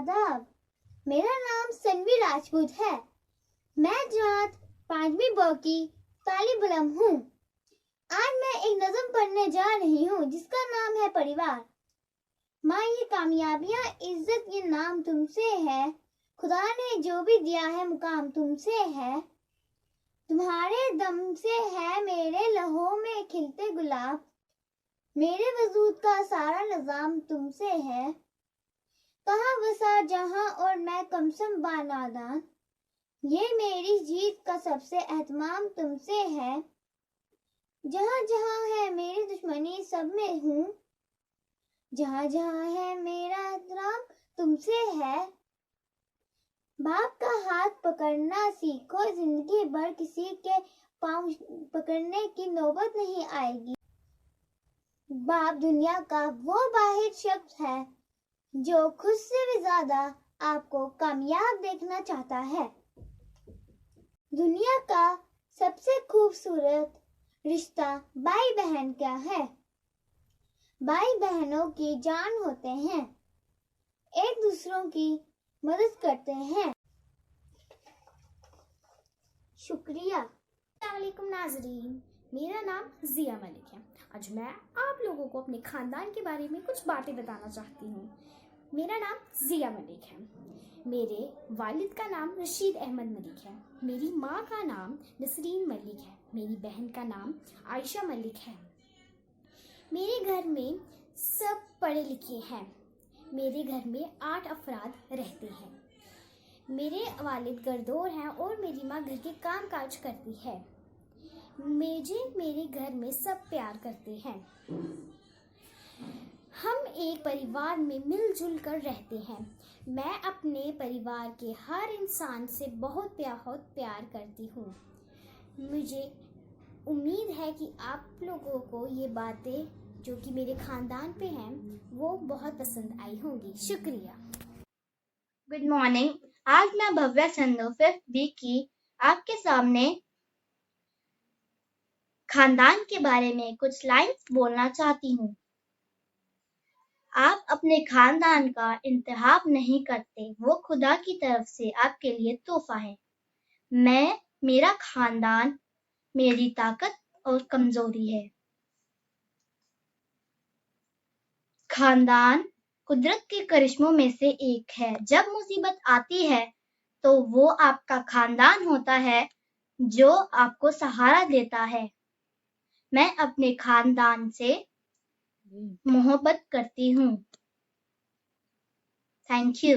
आदाब। मेरा नाम सनवी राजपूत है। मैं जमात 5वीं ब की तालिब इल्म हूँ। आज मैं एक नज़म पढ़ने जा रही हूँ जिसका नाम है परिवार। माँ, ये कामयाबियाँ, इज्जत, ये नाम तुमसे है। खुदा ने जो भी दिया है मुकाम तुमसे है। तुम्हारे दम से है मेरे लहू में खिलते गुलाब। मेरे वजूद का सारा निजाम तुमसे है। कहाँ वसा जहां और मैं कमसम बानादान। ये मेरी जीत का सबसे एहतमाम तुमसे है। जहां जहां है मेरी दुश्मनी सब में हूँ। जहां जहां है मेरा एहतराम तुमसे है। बाप का हाथ पकड़ना सीखो, जिंदगी भर किसी के पांव पकड़ने की नौबत नहीं आएगी। बाप दुनिया का वो वाहिद शख्स है जो खुद से भी ज्यादा आपको कामयाब देखना चाहता है। दुनिया का सबसे खूबसूरत रिश्ता भाई बहन का है। भाई बहनों की जान होते हैं, एक दूसरों की मदद करते हैं। शुक्रिया। अस्सलामुअलैकुम नाज़रीन, मेरा नाम ज़िया मलिक है। आज मैं आप लोगों को अपने ख़ानदान के बारे में कुछ बातें बताना चाहती हूँ। मेरा नाम ज़िया मलिक है। मेरे वालिद का नाम रशीद अहमद मलिक है। मेरी माँ का नाम नसरीन मलिक है। मेरी बहन का नाम आयशा मलिक है। मेरे घर में सब पढ़े लिखे हैं। मेरे घर में 8 अफराद रहते हैं। मेरे वालिद गर्दोर हैं और मेरी माँ घर के काम काज करती है। मेरे घर में सब प्यार करते हैं। हम एक परिवार में मिलजुल कर रहते हैं। मैं अपने परिवार के हर इंसान से बहुत प्यार करती हूँ। मुझे उम्मीद है कि आप लोगों को ये बातें जो कि मेरे ख़ानदान पे हैं वो बहुत पसंद आई होंगी। शुक्रिया। Good morning. आज मैं भव्या संधू 5th B की आपके सामने खानदान के बारे में कुछ लाइन्स बोलना चाहती हूँ। आप अपने खानदान का इंतखाब नहीं करते, वो खुदा की तरफ से आपके लिए तोहफा है। मेरा खानदान मेरी ताकत और कमजोरी है। खानदान कुदरत के करिश्मों में से एक है। जब मुसीबत आती है तो वो आपका खानदान होता है जो आपको सहारा देता है। मैं अपने खानदान से मोहब्बत करती हूँ। Thank you.